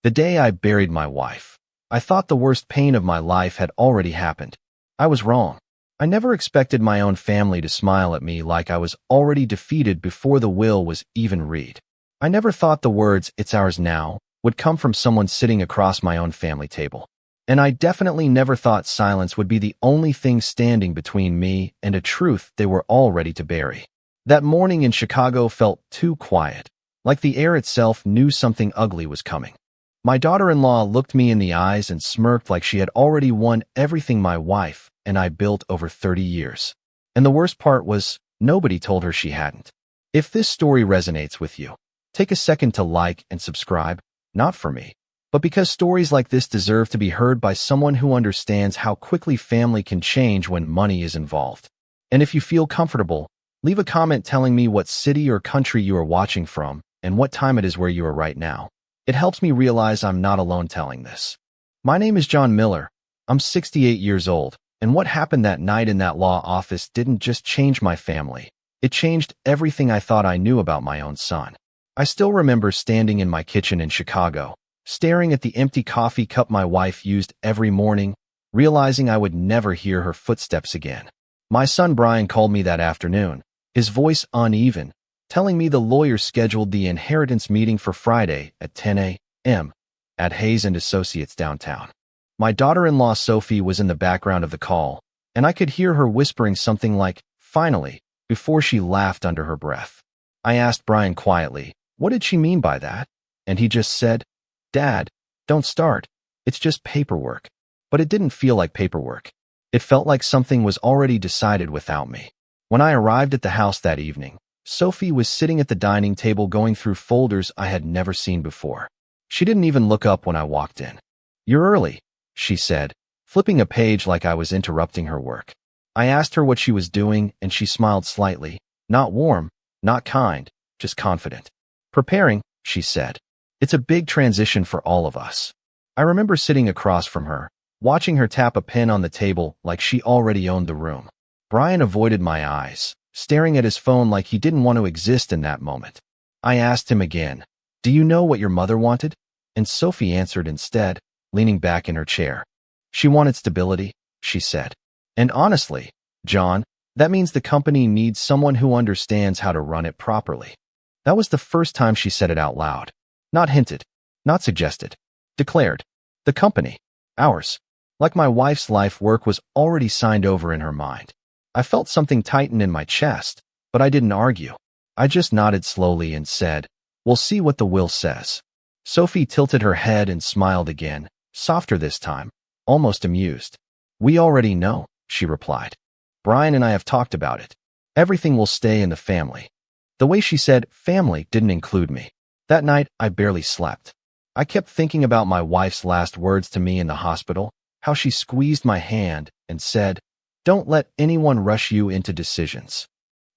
The day I buried my wife. I thought the worst pain of my life had already happened. I was wrong. I never expected my own family to smile at me like I was already defeated before the will was even read. I never thought the words, "It's ours now," would come from someone sitting across my own family table. And I definitely never thought silence would be the only thing standing between me and a truth they were all ready to bury. That morning in Chicago felt too quiet, like the air itself knew something ugly was coming. My daughter-in-law looked me in the eyes and smirked like she had already won everything my wife and I built over 30 years. And the worst part was, nobody told her she hadn't. If this story resonates with you, take a second to like and subscribe, not for me, but because stories like this deserve to be heard by someone who understands how quickly family can change when money is involved. And if you feel comfortable, leave a comment telling me what city or country you are watching from and what time it is where you are right now. It helps me realize I'm not alone telling this. My name is John Miller. I'm 68 years old, and what happened that night in that law office didn't just change my family. It changed everything I thought I knew about my own son. I still remember standing in my kitchen in Chicago, staring at the empty coffee cup my wife used every morning, realizing I would never hear her footsteps again. My son Brian called me that afternoon, his voice uneven, telling me the lawyer scheduled the inheritance meeting for Friday at 10 a.m. at Hayes & Associates downtown. My daughter-in-law Sophie was in the background of the call, and I could hear her whispering something like, "Finally," before she laughed under her breath. I asked Brian quietly, what did she mean by that? And he just said, "Dad, don't start. It's just paperwork." But it didn't feel like paperwork. It felt like something was already decided without me. When I arrived at the house that evening, Sophie was sitting at the dining table going through folders I had never seen before. She didn't even look up when I walked in. "You're early," she said, flipping a page like I was interrupting her work. I asked her what she was doing, and she smiled slightly, not warm, not kind, just confident. "Preparing," she said. "It's a big transition for all of us." I remember sitting across from her, watching her tap a pen on the table like she already owned the room. Brian avoided my eyes, staring at his phone like he didn't want to exist in that moment. I asked him again, "Do you know what your mother wanted?" And Sophie answered instead, leaning back in her chair. "She wanted stability," she said. "And honestly, John, that means the company needs someone who understands how to run it properly." That was the first time she said it out loud. Not hinted, not suggested. Declared. The company. Ours. Like my wife's life work was already signed over in her mind. I felt something tighten in my chest, but I didn't argue. I just nodded slowly and said, "We'll see what the will says." Sophie tilted her head and smiled again, softer this time, almost amused. "We already know," she replied. "Brian and I have talked about it. Everything will stay in the family." The way she said family didn't include me. That night, I barely slept. I kept thinking about my wife's last words to me in the hospital, how she squeezed my hand and said, "Don't let anyone rush you into decisions."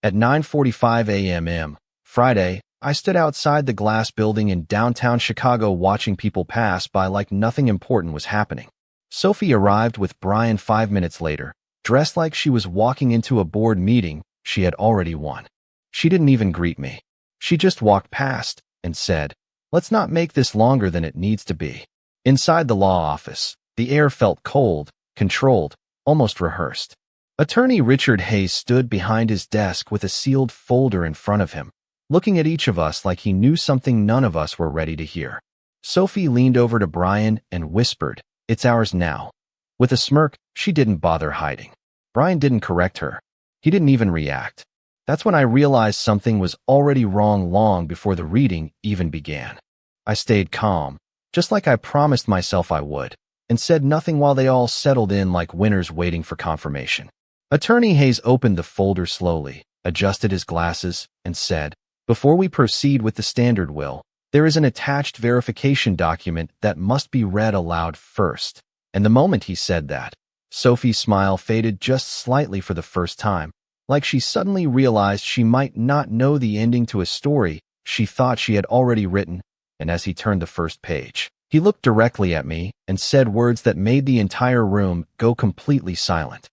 At 9:45 a.m. Friday, I stood outside the glass building in downtown Chicago watching people pass by like nothing important was happening. Sophie arrived with Brian 5 minutes later, dressed like she was walking into a board meeting she had already won. She didn't even greet me. She just walked past and said, "Let's not make this longer than it needs to be." Inside the law office, the air felt cold, controlled, almost rehearsed. Attorney Richard Hayes stood behind his desk with a sealed folder in front of him, looking at each of us like he knew something none of us were ready to hear. Sophie leaned over to Brian and whispered, "It's ours now." With a smirk she didn't bother hiding. Brian didn't correct her. He didn't even react. That's when I realized something was already wrong long before the reading even began. I stayed calm, just like I promised myself I would, and said nothing while they all settled in like winners waiting for confirmation. Attorney Hayes opened the folder slowly, adjusted his glasses, and said, "Before we proceed with the standard will, there is an attached verification document that must be read aloud first." And the moment he said that, Sophie's smile faded just slightly for the first time, like she suddenly realized she might not know the ending to a story she thought she had already written, and as he turned the first page, he looked directly at me and said words that made the entire room go completely silent.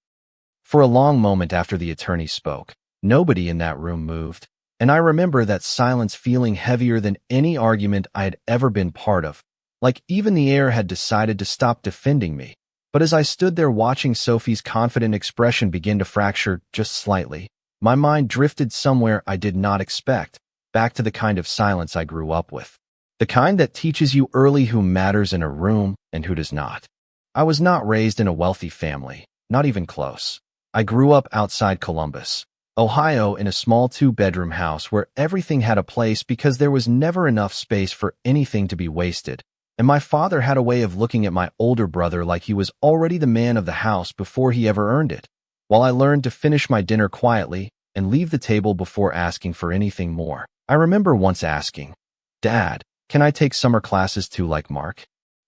For a long moment after the attorney spoke, nobody in that room moved, and I remember that silence feeling heavier than any argument I had ever been part of, like even the air had decided to stop defending me. But as I stood there watching Sophie's confident expression begin to fracture just slightly, my mind drifted somewhere I did not expect, back to the kind of silence I grew up with. The kind that teaches you early who matters in a room and who does not. I was not raised in a wealthy family, not even close. I grew up outside Columbus, Ohio, in a small 2-bedroom house where everything had a place because there was never enough space for anything to be wasted. And my father had a way of looking at my older brother like he was already the man of the house before he ever earned it. While I learned to finish my dinner quietly and leave the table before asking for anything more, I remember once asking, "Dad, can I take summer classes too like Mark?"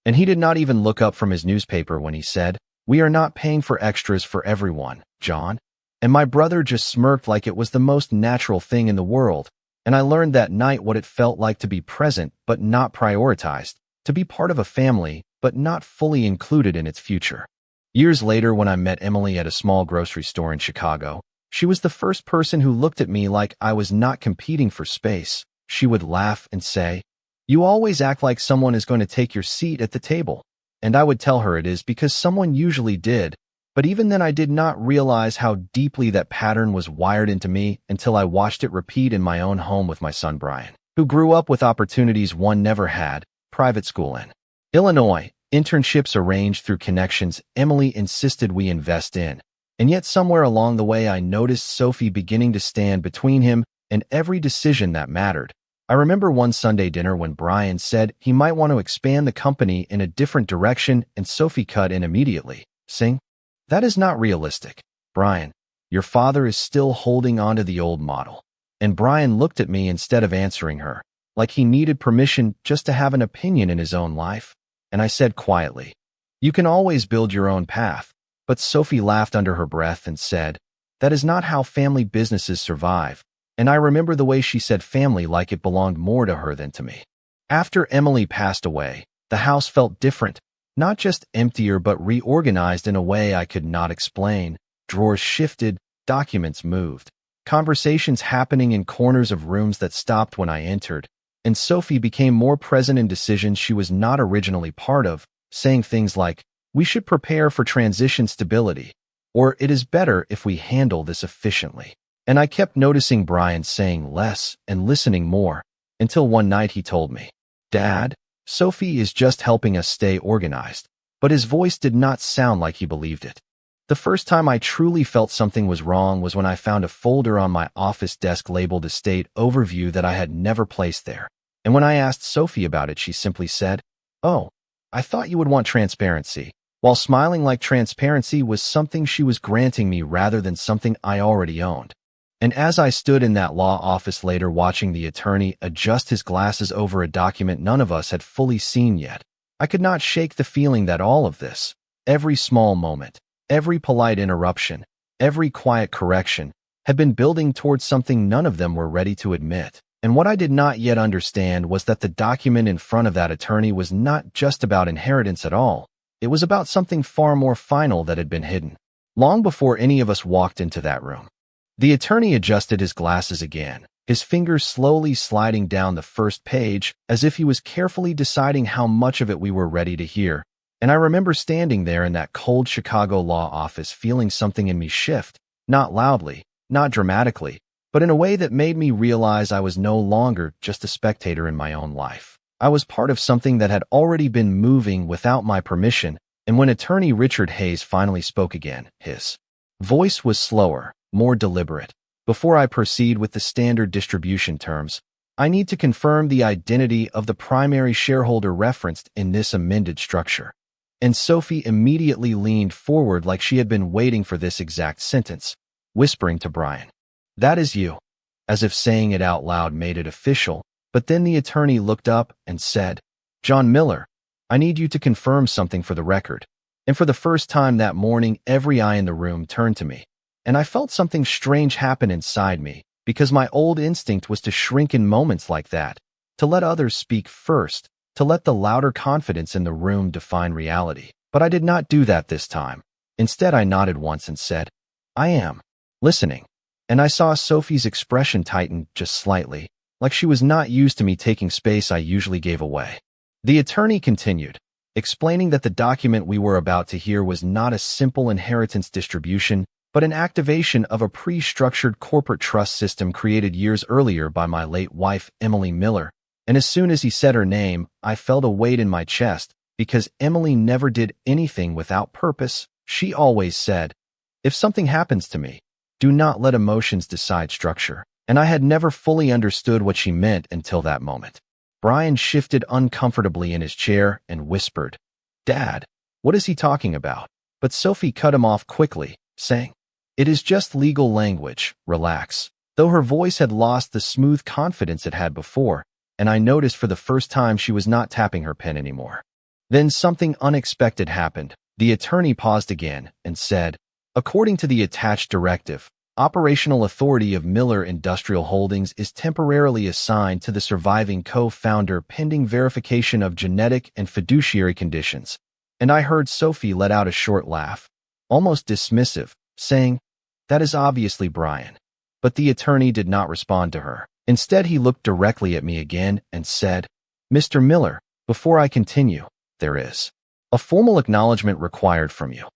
And he did not even look up from his newspaper when he said, "We are not paying for extras for everyone, John." And my brother just smirked like it was the most natural thing in the world. And I learned that night what it felt like to be present but not prioritized, to be part of a family but not fully included in its future. Years later, when I met Emily at a small grocery store in Chicago, she was the first person who looked at me like I was not competing for space. She would laugh and say, "You always act like someone is going to take your seat at the table." And I would tell her it is because someone usually did. But even then I did not realize how deeply that pattern was wired into me until I watched it repeat in my own home with my son Brian, who grew up with opportunities one never had, private school in Illinois, internships arranged through connections Emily insisted we invest in. And yet somewhere along the way I noticed Sophie beginning to stand between him and every decision that mattered. I remember one Sunday dinner when Brian said he might want to expand the company in a different direction and Sophie cut in immediately, saying, "That is not realistic, Brian. Your father is still holding on to the old model." And Brian looked at me instead of answering her, like he needed permission just to have an opinion in his own life. And I said quietly, "You can always build your own path." But Sophie laughed under her breath and said, "That is not how family businesses survive." And I remember the way she said family like it belonged more to her than to me. After Emily passed away, the house felt different. Not just emptier but reorganized in a way I could not explain. Drawers shifted, documents moved, conversations happening in corners of rooms that stopped when I entered, and Sophie became more present in decisions she was not originally part of, saying things like, "We should prepare for transition stability," or "It is better if we handle this efficiently." And I kept noticing Brian saying less and listening more, until one night he told me, "Dad, Sophie is just helping us stay organized." But his voice did not sound like he believed it. The first time I truly felt something was wrong was when I found a folder on my office desk labeled Estate Overview that I had never placed there. And when I asked Sophie about it, she simply said, "Oh, I thought you would want transparency," while smiling like transparency was something she was granting me rather than something I already owned. And as I stood in that law office later watching the attorney adjust his glasses over a document none of us had fully seen yet, I could not shake the feeling that all of this, every small moment, every polite interruption, every quiet correction, had been building towards something none of them were ready to admit. And what I did not yet understand was that the document in front of that attorney was not just about inheritance at all. It was about something far more final that had been hidden, long before any of us walked into that room. The attorney adjusted his glasses again, his fingers slowly sliding down the first page as if he was carefully deciding how much of it we were ready to hear. And I remember standing there in that cold Chicago law office feeling something in me shift, not loudly, not dramatically, but in a way that made me realize I was no longer just a spectator in my own life. I was part of something that had already been moving without my permission. And when attorney Richard Hayes finally spoke again, his voice was slower, more deliberate. "Before I proceed with the standard distribution terms, I need to confirm the identity of the primary shareholder referenced in this amended structure." And Sophie immediately leaned forward like she had been waiting for this exact sentence, whispering to Brian, "That is you," as if saying it out loud made it official. But then the attorney looked up and said, "John Miller, I need you to confirm something for the record." And for the first time that morning, every eye in the room turned to me. And I felt something strange happen inside me, because my old instinct was to shrink in moments like that, to let others speak first, to let the louder confidence in the room define reality. But I did not do that this time. Instead, I nodded once and said, "I am listening." And I saw Sophie's expression tighten just slightly, like she was not used to me taking space I usually gave away. The attorney continued, explaining that the document we were about to hear was not a simple inheritance distribution, but an activation of a pre-structured corporate trust system created years earlier by my late wife, Emily Miller. And as soon as he said her name, I felt a weight in my chest, because Emily never did anything without purpose. She always said, "If something happens to me, do not let emotions decide structure." And I had never fully understood what she meant until that moment. Brian shifted uncomfortably in his chair and whispered, "Dad, what is he talking about?" But Sophie cut him off quickly, saying, "It is just legal language, relax." Though her voice had lost the smooth confidence it had before, and I noticed for the first time she was not tapping her pen anymore. Then something unexpected happened. The attorney paused again and said, "According to the attached directive, operational authority of Miller Industrial Holdings is temporarily assigned to the surviving co-founder pending verification of genetic and fiduciary conditions." And I heard Sophie let out a short laugh, almost dismissive, saying, "That is obviously Brian." But the attorney did not respond to her. Instead, he looked directly at me again and said, "Mr. Miller, before I continue, there is a formal acknowledgement required from you."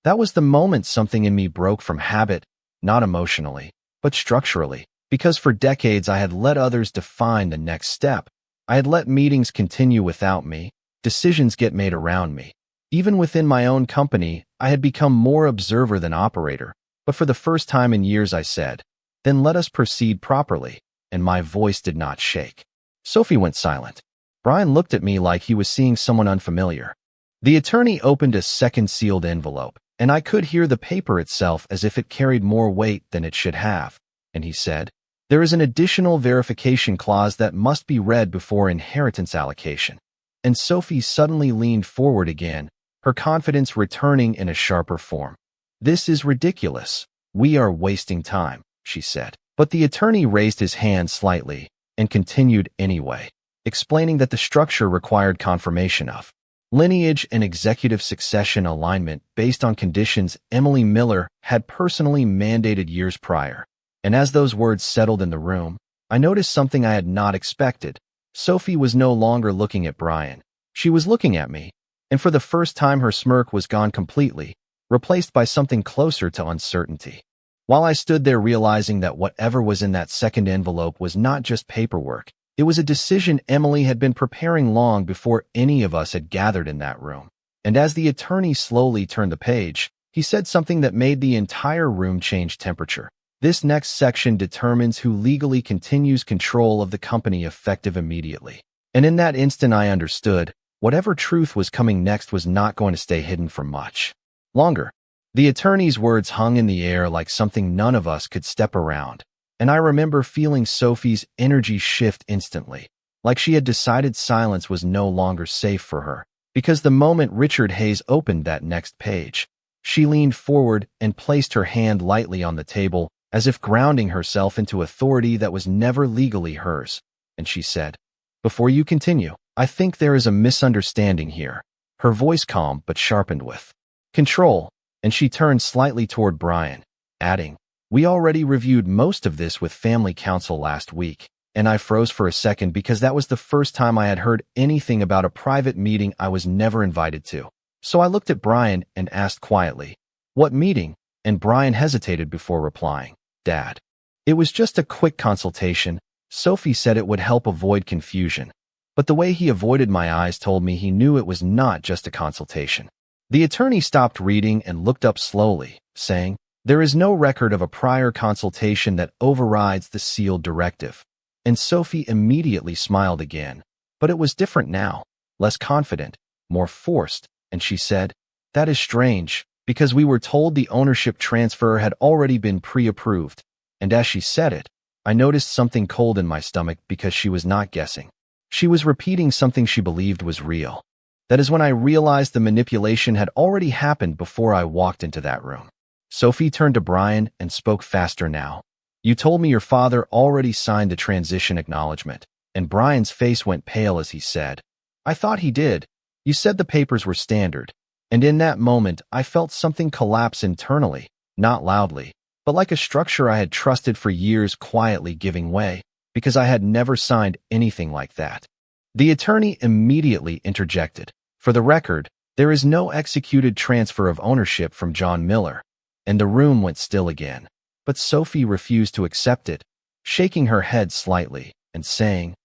That was the moment something in me broke from habit, not emotionally, but structurally, because for decades I had let others define the next step. I had let meetings continue without me, decisions get made around me. Even within my own company, I had become more observer than operator, but for the first time in years I said, "Then let us proceed properly," and my voice did not shake. Sophie went silent. Brian looked at me like he was seeing someone unfamiliar. The attorney opened a second sealed envelope, and I could hear the paper itself as if it carried more weight than it should have, and he said, "There is an additional verification clause that must be read before inheritance allocation." And Sophie suddenly leaned forward again, her confidence returning in a sharper form. "This is ridiculous. We are wasting time," she said. But the attorney raised his hand slightly and continued anyway, explaining that the structure required confirmation of lineage and executive succession alignment based on conditions Emily Miller had personally mandated years prior. And as those words settled in the room, I noticed something I had not expected. Sophie was no longer looking at Brian. She was looking at me, and for the first time her smirk was gone completely, replaced by something closer to uncertainty. While I stood there realizing that whatever was in that second envelope was not just paperwork, it was a decision Emily had been preparing long before any of us had gathered in that room. And as the attorney slowly turned the page, he said something that made the entire room change temperature. "This next section determines who legally continues control of the company effective immediately." And in that instant I understood, whatever truth was coming next was not going to stay hidden for much longer. The attorney's words hung in the air like something none of us could step around, and I remember feeling Sophie's energy shift instantly, like she had decided silence was no longer safe for her. Because the moment Richard Hayes opened that next page, she leaned forward and placed her hand lightly on the table, as if grounding herself into authority that was never legally hers. And she said, "Before you continue, I think there is a misunderstanding here." Her voice calm but sharpened with control, and she turned slightly toward Brian, adding, "We already reviewed most of this with family counsel last week." And I froze for a second because that was the first time I had heard anything about a private meeting I was never invited to. So I looked at Brian and asked quietly, "What meeting?" And Brian hesitated before replying, "Dad, it was just a quick consultation. Sophie said it would help avoid confusion." But the way he avoided my eyes told me he knew it was not just a consultation. The attorney stopped reading and looked up slowly, saying, "There is no record of a prior consultation that overrides the sealed directive." And Sophie immediately smiled again, but it was different now, less confident, more forced, and she said, "That is strange, because we were told the ownership transfer had already been pre-approved." And as she said it, I noticed something cold in my stomach because she was not guessing. She was repeating something she believed was real. That is when I realized the manipulation had already happened before I walked into that room. Sophie turned to Brian and spoke faster now. "You told me your father already signed the transition acknowledgement." And Brian's face went pale as he said, "I thought he did. You said the papers were standard." And in that moment, I felt something collapse internally, not loudly, but like a structure I had trusted for years quietly giving way, because I had never signed anything like that. The attorney immediately interjected. For the record, there is no executed transfer of ownership from John Miller, and the room went still again. But Sophie refused to accept it, shaking her head slightly and saying,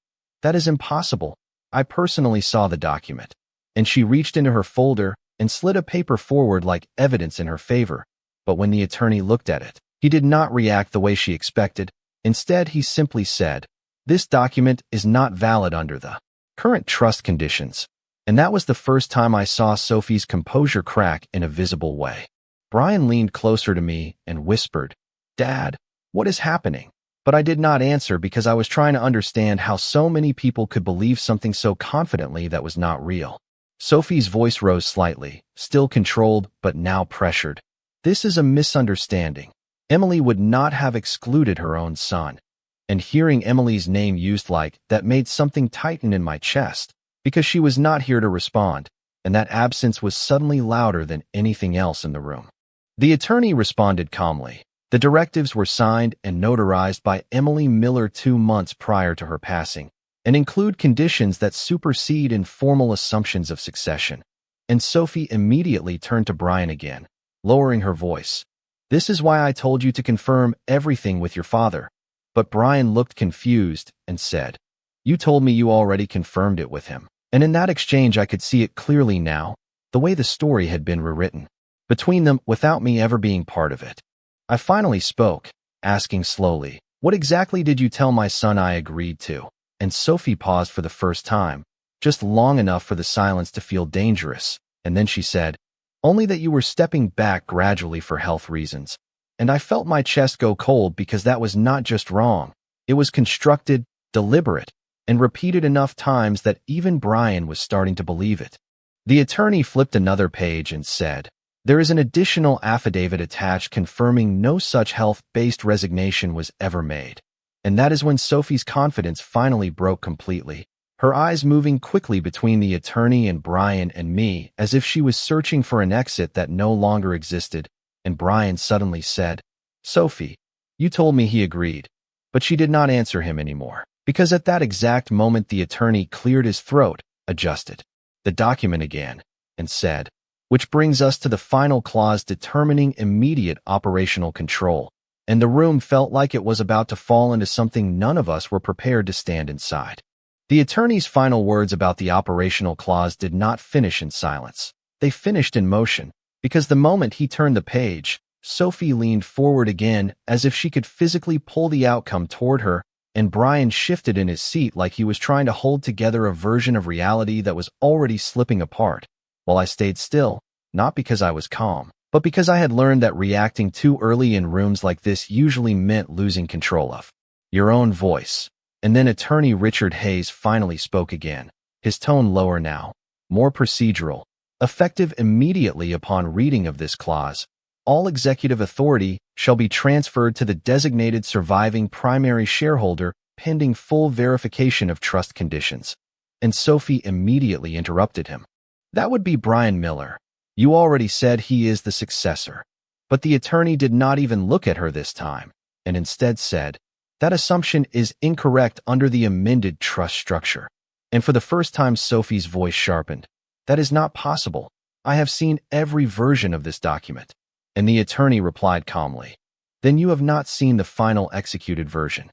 "That is impossible. I personally saw the document." And she reached into her folder and slid a paper forward like evidence in her favor. But when the attorney looked at it, he did not react the way she expected. Instead, he simply said, "This document is not valid under the current trust conditions." And that was the first time I saw Sophie's composure crack in a visible way. Brian leaned closer to me and whispered, "Dad, what is happening?" But I did not answer because I was trying to understand how so many people could believe something so confidently that was not real. Sophie's voice rose slightly, still controlled but now pressured. "This is a misunderstanding. Emily would not have excluded her own son." And hearing Emily's name used like that made something tighten in my chest, because she was not here to respond, and that absence was suddenly louder than anything else in the room. The attorney responded calmly. The directives were signed and notarized by Emily Miller 2 months prior to her passing, and include conditions that supersede informal assumptions of succession. And Sophie immediately turned to Brian again, lowering her voice. "This is why I told you to confirm everything with your father." But Brian looked confused and said, "You told me you already confirmed it with him." And in that exchange I could see it clearly now, the way the story had been rewritten between them without me ever being part of it. I finally spoke, asking slowly, "What exactly did you tell my son I agreed to?" And Sophie paused for the first time, just long enough for the silence to feel dangerous, and then she said, "Only that you were stepping back gradually for health reasons." And I felt my chest go cold because that was not just wrong. It was constructed, deliberate, and repeated enough times that even Brian was starting to believe it. The attorney flipped another page and said, "There is an additional affidavit attached confirming no such health-based resignation was ever made." And that is when Sophie's confidence finally broke completely, her eyes moving quickly between the attorney and Brian and me as if she was searching for an exit that no longer existed. And Brian suddenly said, "Sophie, you told me he agreed." But she did not answer him anymore, because at that exact moment the attorney cleared his throat, adjusted the document again, and said, "Which brings us to the final clause determining immediate operational control." And the room felt like it was about to fall into something none of us were prepared to stand inside. The attorney's final words about the operational clause did not finish in silence. They finished in motion, because the moment he turned the page, Sophie leaned forward again as if she could physically pull the outcome toward her, and Brian shifted in his seat like he was trying to hold together a version of reality that was already slipping apart, while I stayed still, not because I was calm, but because I had learned that reacting too early in rooms like this usually meant losing control of your own voice. And then attorney Richard Hayes finally spoke again, his tone lower now, more procedural, effective immediately upon reading of this clause. "All executive authority shall be transferred to the designated surviving primary shareholder pending full verification of trust conditions." And Sophie immediately interrupted him. "That would be Brian Miller. You already said he is the successor." But the attorney did not even look at her this time, and instead said, "That assumption is incorrect under the amended trust structure." And for the first time Sophie's voice sharpened. "That is not possible. I have seen every version of this document." And the attorney replied calmly, "Then you have not seen the final executed version."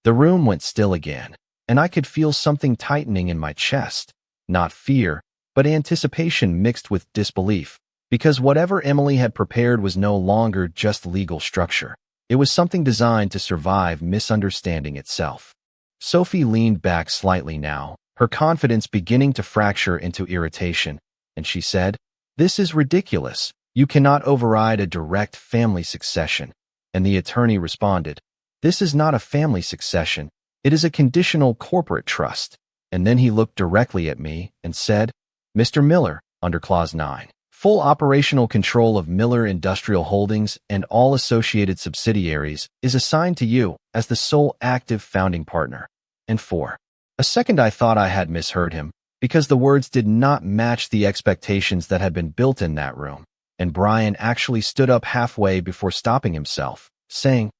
The room went still again, and I could feel something tightening in my chest, not fear, but anticipation mixed with disbelief, because whatever Emily had prepared was no longer just legal structure. It was something designed to survive misunderstanding itself. Sophie leaned back slightly now, her confidence beginning to fracture into irritation, and she said, "This is ridiculous. You cannot override a direct family succession." And the attorney responded, "This is not a family succession. It is a conditional corporate trust." And then he looked directly at me and said, "Mr. Miller, under Clause 9, full operational control of Miller Industrial Holdings and all associated subsidiaries is assigned to you as the sole active founding partner." And for a second I thought I had misheard him, because the words did not match the expectations that had been built in that room. And Brian actually stood up halfway before stopping himself, saying,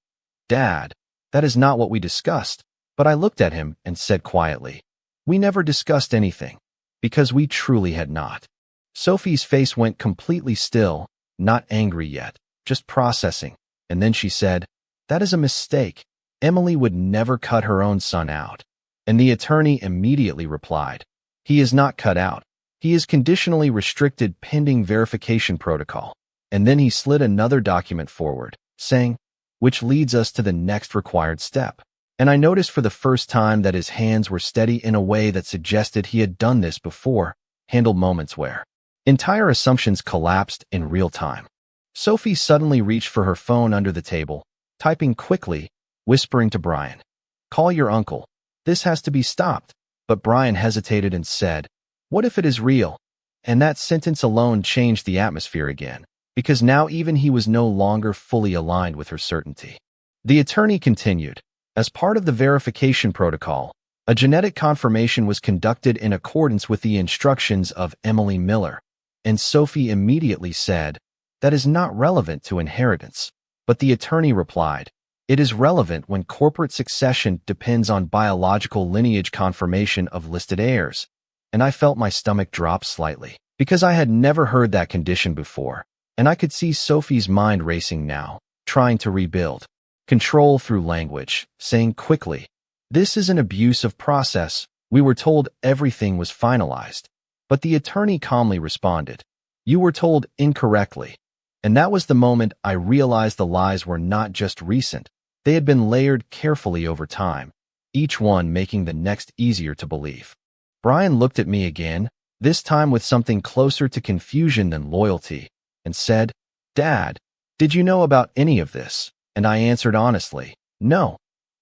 "Dad, that is not what we discussed." But I looked at him and said quietly, We never discussed anything, because we truly had not. Sophie's face went completely still, not angry yet, just processing, and then she said, "That is a mistake. Emily would never cut her own son out." And the attorney immediately replied, "He is not cut out. He is conditionally restricted pending verification protocol." And then he slid another document forward, saying, "Which leads us to the next required step." And I noticed for the first time that his hands were steady in a way that suggested he had done this before, handled moments where entire assumptions collapsed in real time. Sophie suddenly reached for her phone under the table, typing quickly, whispering to Brian, "Call your uncle. This has to be stopped." But Brian hesitated and said, "What if it is real?" And that sentence alone changed the atmosphere again, because now even he was no longer fully aligned with her certainty. The attorney continued, "As part of the verification protocol, a genetic confirmation was conducted in accordance with the instructions of Emily Miller." And Sophie immediately said, "That is not relevant to inheritance." But the attorney replied, "It is relevant when corporate succession depends on biological lineage confirmation of listed heirs." And I felt my stomach drop slightly, because I had never heard that condition before, and I could see Sophie's mind racing now, trying to rebuild. Control through language, saying quickly, "This is an abusive process. We were told everything was finalized." But the attorney calmly responded, "You were told incorrectly." And that was the moment I realized the lies were not just recent. They had been layered carefully over time, each one making the next easier to believe. Brian looked at me again, this time with something closer to confusion than loyalty, and said, "Dad, did you know about any of this?" And I answered honestly, "No."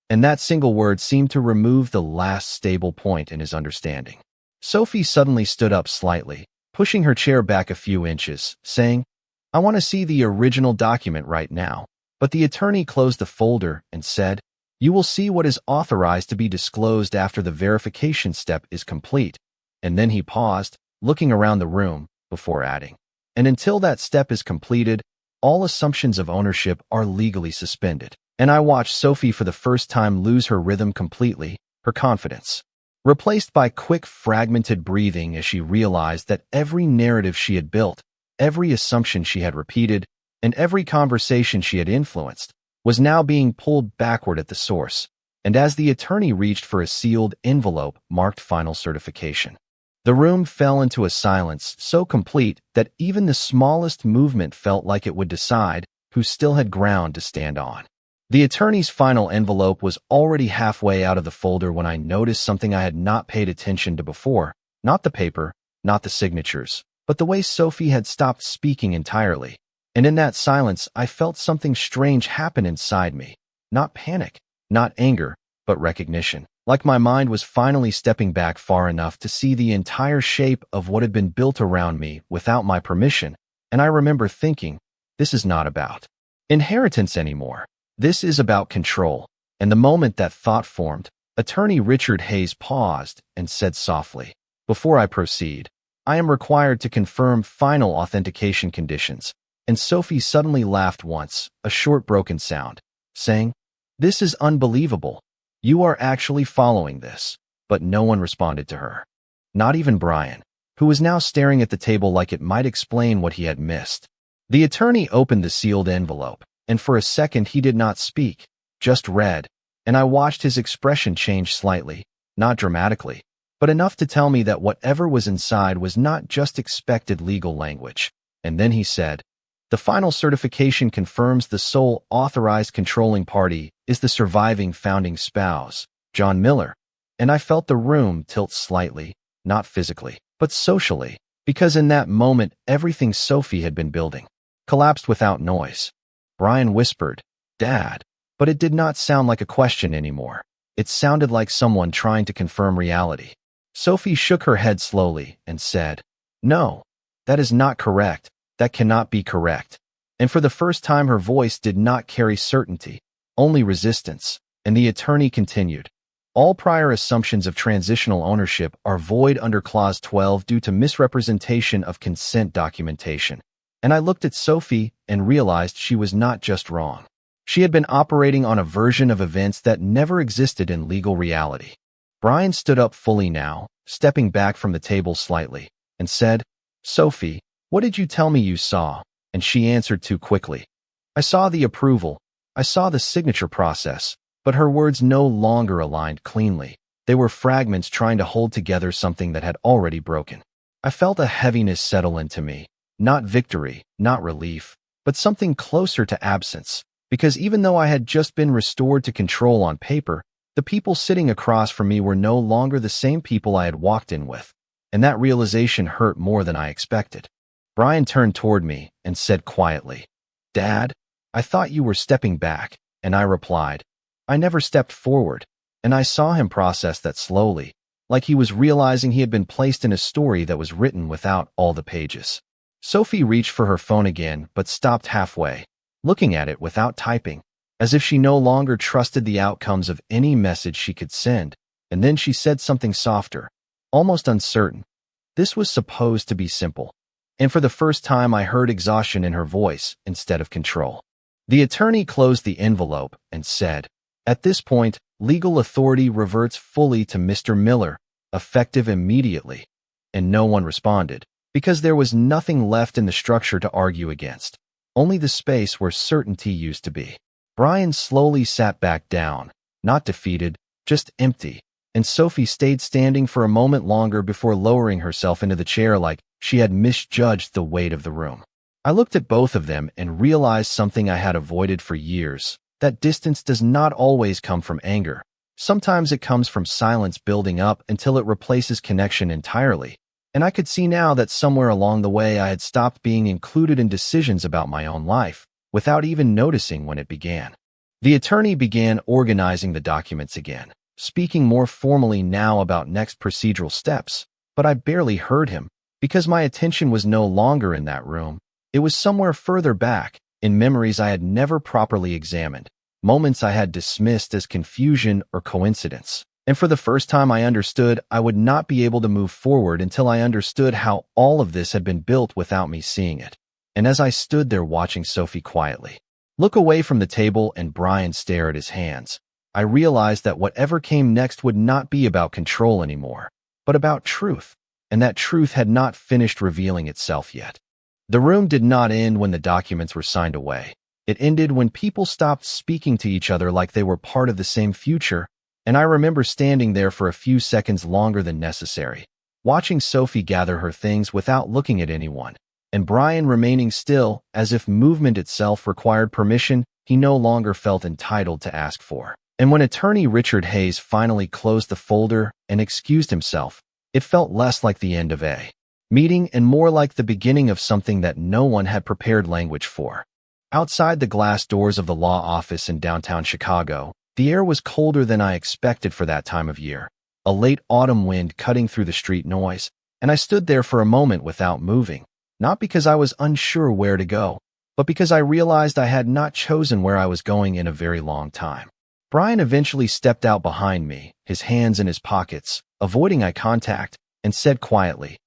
And that single word seemed to remove the last stable point in his understanding. Sophie suddenly stood up slightly, pushing her chair back a few inches, saying, "I want to see the original document right now." But the attorney closed the folder and said, "You will see what is authorized to be disclosed after the verification step is complete." And then he paused, looking around the room, before adding, "And until that step is completed, all assumptions of ownership are legally suspended." And I watched Sophie for the first time lose her rhythm completely, her confidence replaced by quick, fragmented breathing as she realized that every narrative she had built, every assumption she had repeated, and every conversation she had influenced was now being pulled backward at the source. And as the attorney reached for a sealed envelope marked final certification, the room fell into a silence so complete that even the smallest movement felt like it would decide who still had ground to stand on. The attorney's final envelope was already halfway out of the folder when I noticed something I had not paid attention to before. Not the paper, not the signatures, but the way Sophie had stopped speaking entirely. And in that silence, I felt something strange happen inside me. Not panic, not anger, but recognition. Like my mind was finally stepping back far enough to see the entire shape of what had been built around me without my permission. And I remember thinking, this is not about inheritance anymore. This is about control. And the moment that thought formed, Attorney Richard Hayes paused and said softly, "Before I proceed, I am required to confirm final authentication conditions." And Sophie suddenly laughed once, a short broken sound, saying, "This is unbelievable. You are actually following this." But no one responded to her. Not even Brian, who was now staring at the table like it might explain what he had missed. The attorney opened the sealed envelope, and for a second he did not speak, just read, and I watched his expression change slightly, not dramatically, but enough to tell me that whatever was inside was not just expected legal language. And then he said, "The final certification confirms the sole authorized controlling party is the surviving founding spouse, John Miller." And I felt the room tilt slightly, not physically, but socially, because in that moment everything Sophie had been building collapsed without noise. Brian whispered, "Dad," but it did not sound like a question anymore. It sounded like someone trying to confirm reality. Sophie shook her head slowly and said, "No, that is not correct. That cannot be correct." And for the first time her voice did not carry certainty, only resistance. And the attorney continued, "All prior assumptions of transitional ownership are void under Clause 12 due to misrepresentation of consent documentation." And I looked at Sophie and realized she was not just wrong. She had been operating on a version of events that never existed in legal reality. Brian stood up fully now, stepping back from the table slightly, and said, "Sophie, what did you tell me you saw?" And she answered too quickly. I saw the approval. I saw the signature process, but her words no longer aligned cleanly. They were fragments trying to hold together something that had already broken. I felt a heaviness settle into me, not victory, not relief, but something closer to absence, because even though I had just been restored to control on paper, the people sitting across from me were no longer the same people I had walked in with, and that realization hurt more than I expected. Brian turned toward me and said quietly, "Dad, I thought you were stepping back," and I replied, "I never stepped forward," and I saw him process that slowly, like he was realizing he had been placed in a story that was written without all the pages. Sophie reached for her phone again, but stopped halfway, looking at it without typing, as if she no longer trusted the outcomes of any message she could send, and then she said something softer, almost uncertain. This was supposed to be simple, and for the first time I heard exhaustion in her voice instead of control. The attorney closed the envelope and said, "At this point, legal authority reverts fully to Mr. Miller, effective immediately." And no one responded, because there was nothing left in the structure to argue against, only the space where certainty used to be. Brian slowly sat back down, not defeated, just empty, and Sophie stayed standing for a moment longer before lowering herself into the chair like she had misjudged the weight of the room. I looked at both of them and realized something I had avoided for years, that distance does not always come from anger. Sometimes it comes from silence building up until it replaces connection entirely. And I could see now that somewhere along the way I had stopped being included in decisions about my own life, without even noticing when it began. The attorney began organizing the documents again, speaking more formally now about next procedural steps, but I barely heard him, because my attention was no longer in that room. It was somewhere further back, in memories I had never properly examined, moments I had dismissed as confusion or coincidence. And for the first time I understood I would not be able to move forward until I understood how all of this had been built without me seeing it. And as I stood there watching Sophie quietly look away from the table and Brian stare at his hands, I realized that whatever came next would not be about control anymore, but about truth, and that truth had not finished revealing itself yet. The room did not end when the documents were signed away. It ended when people stopped speaking to each other like they were part of the same future, and I remember standing there for a few seconds longer than necessary, watching Sophie gather her things without looking at anyone, and Brian remaining still, as if movement itself required permission he no longer felt entitled to ask for. And when attorney Richard Hayes finally closed the folder and excused himself, it felt less like the end of a meeting and more like the beginning of something that no one had prepared language for. Outside the glass doors of the law office in downtown Chicago, the air was colder than I expected for that time of year, a late autumn wind cutting through the street noise, and I stood there for a moment without moving, not because I was unsure where to go, but because I realized I had not chosen where I was going in a very long time. Brian eventually stepped out behind me, his hands in his pockets, avoiding eye contact, and said quietly,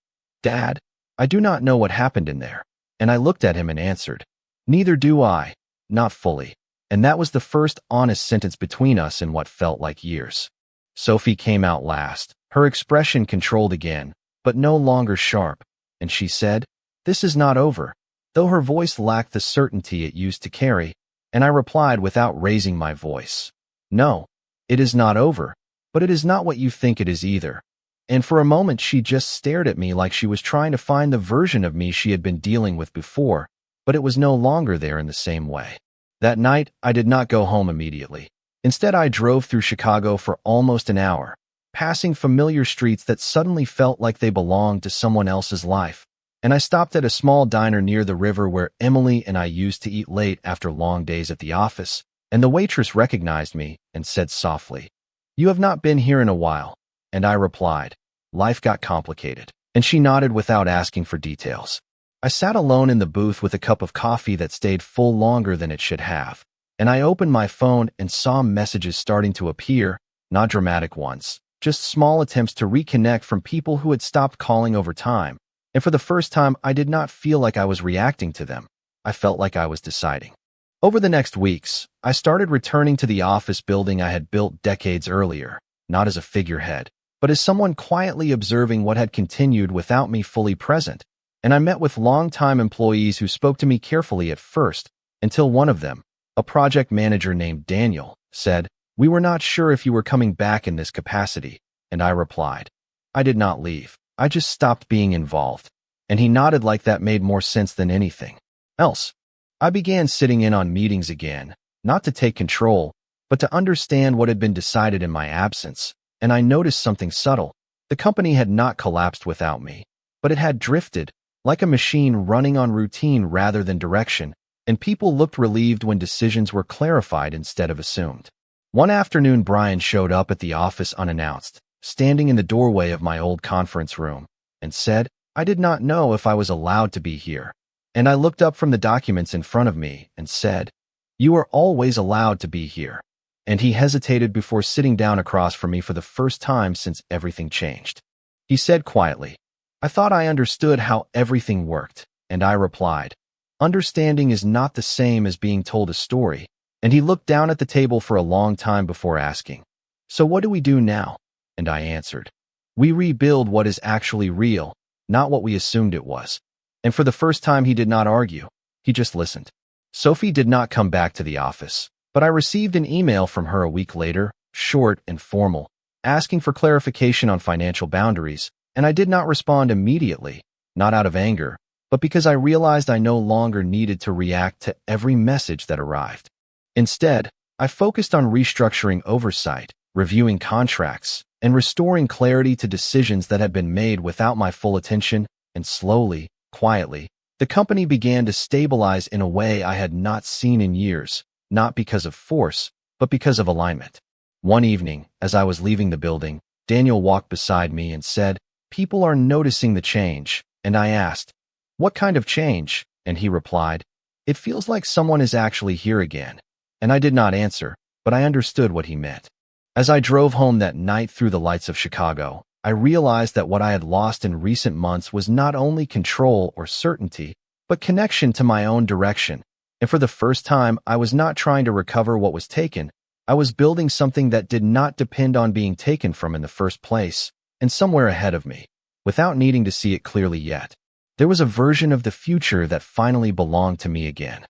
"Dad, I do not know what happened in there." And I looked at him and answered, "Neither do I, not fully." And that was the first honest sentence between us in what felt like years. Sophie came out last, her expression controlled again, but no longer sharp, and she said, "This is not over," though her voice lacked the certainty it used to carry, and I replied without raising my voice, "No, it is not over, but it is not what you think it is either." And for a moment she just stared at me like she was trying to find the version of me she had been dealing with before, but it was no longer there in the same way. That night, I did not go home immediately. Instead, I drove through Chicago for almost an hour, passing familiar streets that suddenly felt like they belonged to someone else's life. And I stopped at a small diner near the river where Emily and I used to eat late after long days at the office, and the waitress recognized me and said softly, "You have not been here in a while." And I replied, "Life got complicated." And she nodded without asking for details. I sat alone in the booth with a cup of coffee that stayed full longer than it should have, and I opened my phone and saw messages starting to appear, not dramatic ones, just small attempts to reconnect from people who had stopped calling over time, and for the first time I did not feel like I was reacting to them. I felt like I was deciding. Over the next weeks, I started returning to the office building I had built decades earlier, not as a figurehead, but as someone quietly observing what had continued without me fully present. And I met with long-time employees who spoke to me carefully at first, until one of them, a project manager named Daniel, said, "We were not sure if you were coming back in this capacity." And I replied, "I did not leave. I just stopped being involved." And he nodded like that made more sense than anything else. I began sitting in on meetings again, not to take control, but to understand what had been decided in my absence. And I noticed something subtle. The company had not collapsed without me, but it had drifted, like a machine running on routine rather than direction, and people looked relieved when decisions were clarified instead of assumed. One afternoon, Brian showed up at the office unannounced, standing in the doorway of my old conference room, and said, "I did not know if I was allowed to be here." And I looked up from the documents in front of me and said, "You are always allowed to be here." And he hesitated before sitting down across from me for the first time since everything changed. He said quietly, "I thought I understood how everything worked." And I replied, "Understanding is not the same as being told a story." And he looked down at the table for a long time before asking, "So what do we do now?" And I answered, "We rebuild what is actually real, not what we assumed it was." And for the first time, he did not argue. He just listened. Sophie did not come back to the office, but I received an email from her a week later, short and formal, asking for clarification on financial boundaries, and I did not respond immediately, not out of anger, but because I realized I no longer needed to react to every message that arrived. Instead, I focused on restructuring oversight, reviewing contracts, and restoring clarity to decisions that had been made without my full attention, and slowly, quietly, the company began to stabilize in a way I had not seen in years, not because of force, but because of alignment. One evening, as I was leaving the building, Daniel walked beside me and said, "People are noticing the change." And I asked, "What kind of change?" And he replied, "It feels like someone is actually here again." And I did not answer, but I understood what he meant. As I drove home that night through the lights of Chicago, I realized that what I had lost in recent months was not only control or certainty, but connection to my own direction. And for the first time, I was not trying to recover what was taken. I was building something that did not depend on being taken from in the first place, and somewhere ahead of me, without needing to see it clearly yet. There was a version of the future that finally belonged to me again.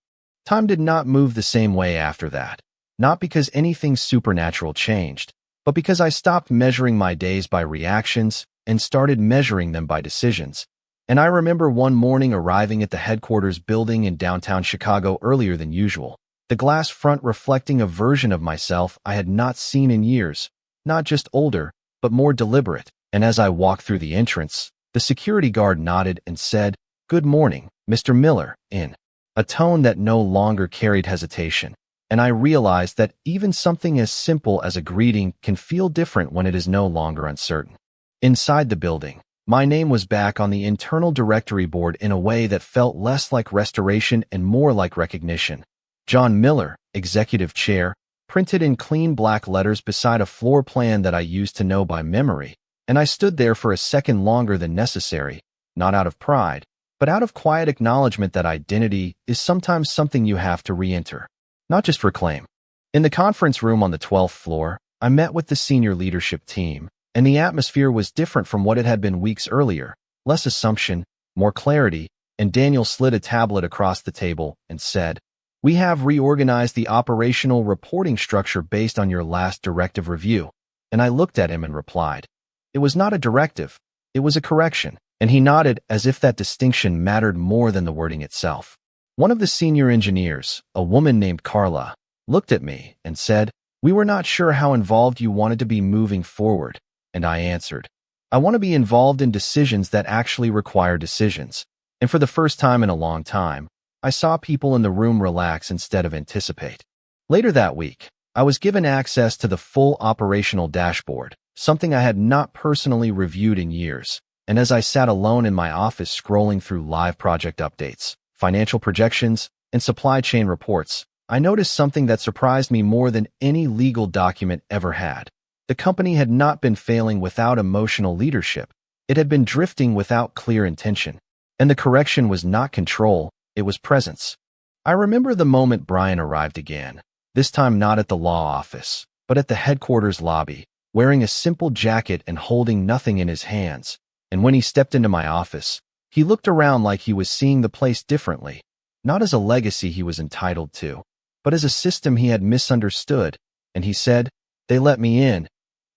Time did not move the same way after that, not because anything supernatural changed, but because I stopped measuring my days by reactions and started measuring them by decisions. And I remember one morning arriving at the headquarters building in downtown Chicago earlier than usual, the glass front reflecting a version of myself I had not seen in years, not just older, but more deliberate. And as I walked through the entrance, the security guard nodded and said, "Good morning, Mr. Miller," in a tone that no longer carried hesitation. And I realized that even something as simple as a greeting can feel different when it is no longer uncertain. Inside the building, my name was back on the internal directory board in a way that felt less like restoration and more like recognition. John Miller, Executive Chair, printed in clean black letters beside a floor plan that I used to know by memory, and I stood there for a second longer than necessary, not out of pride, but out of quiet acknowledgement that identity is sometimes something you have to re-enter, not just reclaim. In the conference room on the 12th floor, I met with the senior leadership team, and the atmosphere was different from what it had been weeks earlier, less assumption, more clarity, and Daniel slid a tablet across the table and said, "We have reorganized the operational reporting structure based on your last directive review." And I looked at him and replied, "It was not a directive, it was a correction." And he nodded as if that distinction mattered more than the wording itself. One of the senior engineers, a woman named Carla, looked at me and said, "We were not sure how involved you wanted to be moving forward." And I answered, "I want to be involved in decisions that actually require decisions." And for the first time in a long time, I saw people in the room relax instead of anticipate. Later that week, I was given access to the full operational dashboard, something I had not personally reviewed in years. And as I sat alone in my office scrolling through live project updates, financial projections, and supply chain reports, I noticed something that surprised me more than any legal document ever had. The company had not been failing without emotional leadership. It had been drifting without clear intention. And the correction was not control, it was presence. I remember the moment Brian arrived again, this time not at the law office, but at the headquarters lobby, wearing a simple jacket and holding nothing in his hands, and when he stepped into my office, he looked around like he was seeing the place differently, not as a legacy he was entitled to, but as a system he had misunderstood, and he said, "They let me in,"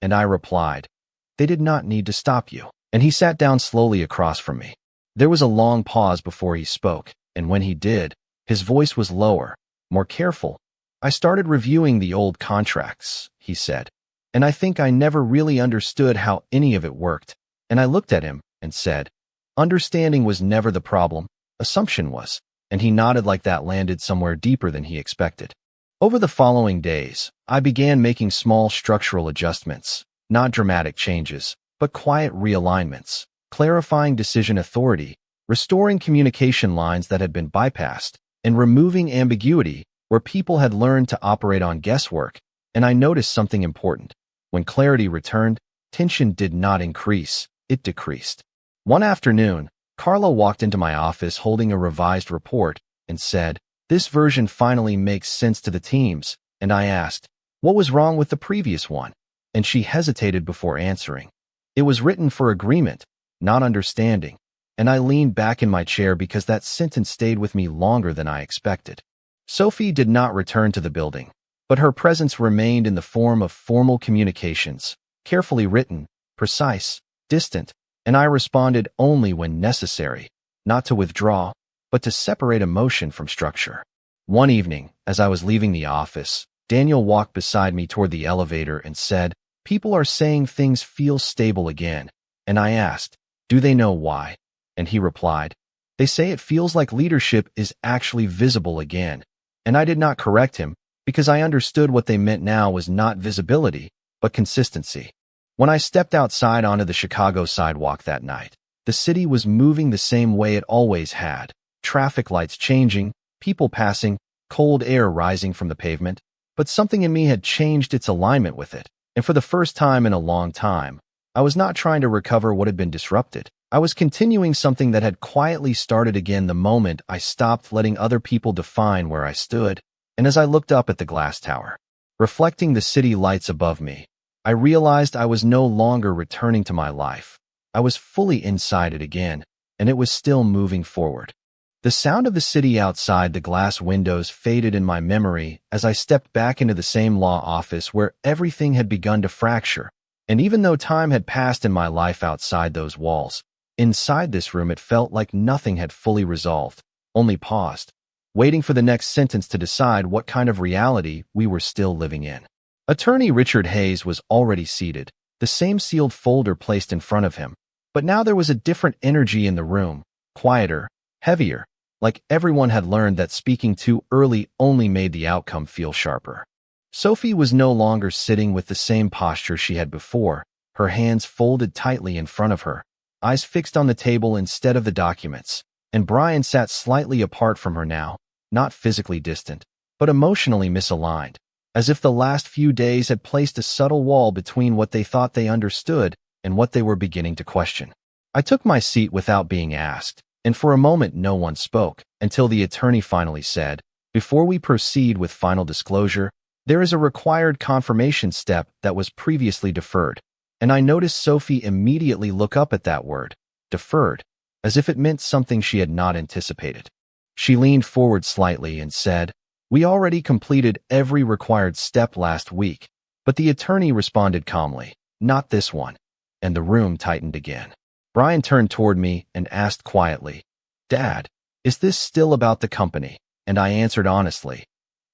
and I replied, "They did not need to stop you," and he sat down slowly across from me. There was a long pause before he spoke, and when he did, his voice was lower, more careful. "I started reviewing the old contracts," he said, "and I think I never really understood how any of it worked." And I looked at him and said, "Understanding was never the problem, assumption was," and he nodded like that landed somewhere deeper than he expected. Over the following days, I began making small structural adjustments, not dramatic changes, but quiet realignments, clarifying decision authority, restoring communication lines that had been bypassed, and removing ambiguity where people had learned to operate on guesswork. And I noticed something important. When clarity returned, tension did not increase, it decreased. One afternoon, Carla walked into my office holding a revised report and said, "This version finally makes sense to the teams," and I asked, "What was wrong with the previous one?" And she hesitated before answering. "It was written for agreement, not understanding," and I leaned back in my chair because that sentence stayed with me longer than I expected. Sophie did not return to the building, but her presence remained in the form of formal communications, carefully written, precise, distant, and I responded only when necessary, not to withdraw, but to separate emotion from structure. One evening, as I was leaving the office, Daniel walked beside me toward the elevator and said, "People are saying things feel stable again," and I asked, "Do they know why?" And he replied, "They say it feels like leadership is actually visible again." And I did not correct him, because I understood what they meant now was not visibility, but consistency. When I stepped outside onto the Chicago sidewalk that night, the city was moving the same way it always had. Traffic lights changing, people passing, cold air rising from the pavement, but something in me had changed its alignment with it. And for the first time in a long time, I was not trying to recover what had been disrupted. I was continuing something that had quietly started again the moment I stopped letting other people define where I stood. And as I looked up at the glass tower, reflecting the city lights above me, I realized I was no longer returning to my life. I was fully inside it again, and it was still moving forward. The sound of the city outside the glass windows faded in my memory as I stepped back into the same law office where everything had begun to fracture. And even though time had passed in my life outside those walls, inside this room it felt like nothing had fully resolved, only paused, waiting for the next sentence to decide what kind of reality we were still living in. Attorney Richard Hayes was already seated, the same sealed folder placed in front of him, but now there was a different energy in the room, quieter, heavier, like everyone had learned that speaking too early only made the outcome feel sharper. Sophie was no longer sitting with the same posture she had before, her hands folded tightly in front of her, eyes fixed on the table instead of the documents, and Brian sat slightly apart from her now, not physically distant, but emotionally misaligned, as if the last few days had placed a subtle wall between what they thought they understood and what they were beginning to question. I took my seat without being asked, and for a moment no one spoke, until the attorney finally said, "Before we proceed with final disclosure, there is a required confirmation step that was previously deferred." And I noticed Sophie immediately look up at that word, deferred, as if it meant something she had not anticipated. She leaned forward slightly and said, "We already completed every required step last week," but the attorney responded calmly, "Not this one," and the room tightened again. Brian turned toward me and asked quietly, "Dad, is this still about the company?" And I answered honestly,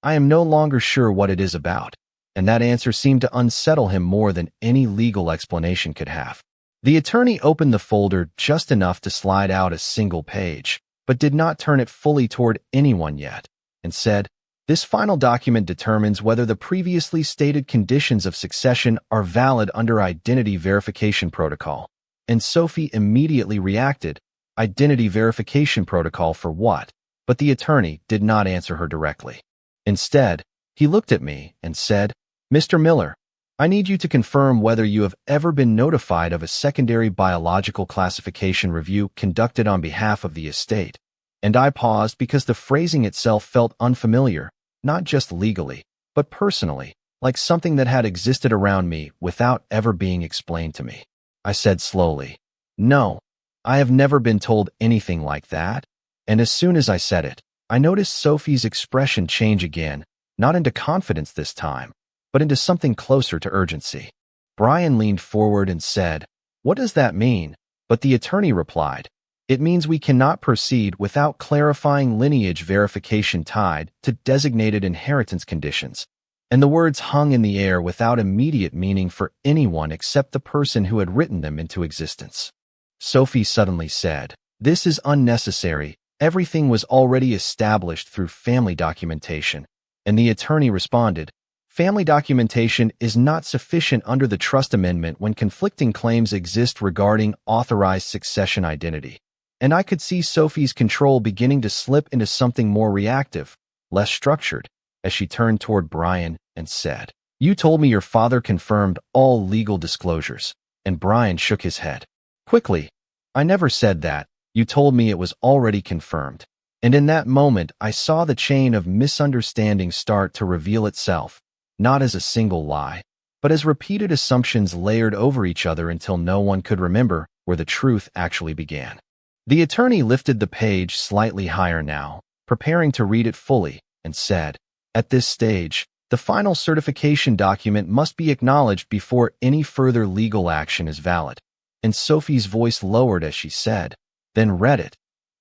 "I am no longer sure what it is about." And that answer seemed to unsettle him more than any legal explanation could have. The attorney opened the folder just enough to slide out a single page, but did not turn it fully toward anyone yet, and said, "This final document determines whether the previously stated conditions of succession are valid under identity verification protocol." And Sophie immediately reacted, "Identity verification protocol for what?" But the attorney did not answer her directly. Instead, he looked at me and said, "Mr. Miller, I need you to confirm whether you have ever been notified of a secondary biological classification review conducted on behalf of the estate." And I paused because the phrasing itself felt unfamiliar, not just legally, but personally. like something that had existed around me without ever being explained to me. I said slowly, "No, I have never been told anything like that." And as soon as I said it, I noticed Sophie's expression change again, not into confidence this time, but into something closer to urgency. Brian leaned forward and said, "What does that mean?" But the attorney replied, "It means we cannot proceed without clarifying lineage verification tied to designated inheritance conditions." And the words hung in the air without immediate meaning for anyone except the person who had written them into existence. Sophie suddenly said, "This is unnecessary. Everything was already established through family documentation." And the attorney responded, "Family documentation is not sufficient under the Trust Amendment when conflicting claims exist regarding authorized succession identity." And I could see Sophie's control beginning to slip into something more reactive, less structured, as she turned toward Brian and said, "You told me your father confirmed all legal disclosures." And Brian shook his head. Quickly, "I never said that. You told me it was already confirmed." And in that moment, I saw the chain of misunderstanding start to reveal itself, not as a single lie, but as repeated assumptions layered over each other until no one could remember where the truth actually began. The attorney lifted the page slightly higher now, preparing to read it fully, and said, "At this stage, the final certification document must be acknowledged before any further legal action is valid." And Sophie's voice lowered as she said, "Then read it."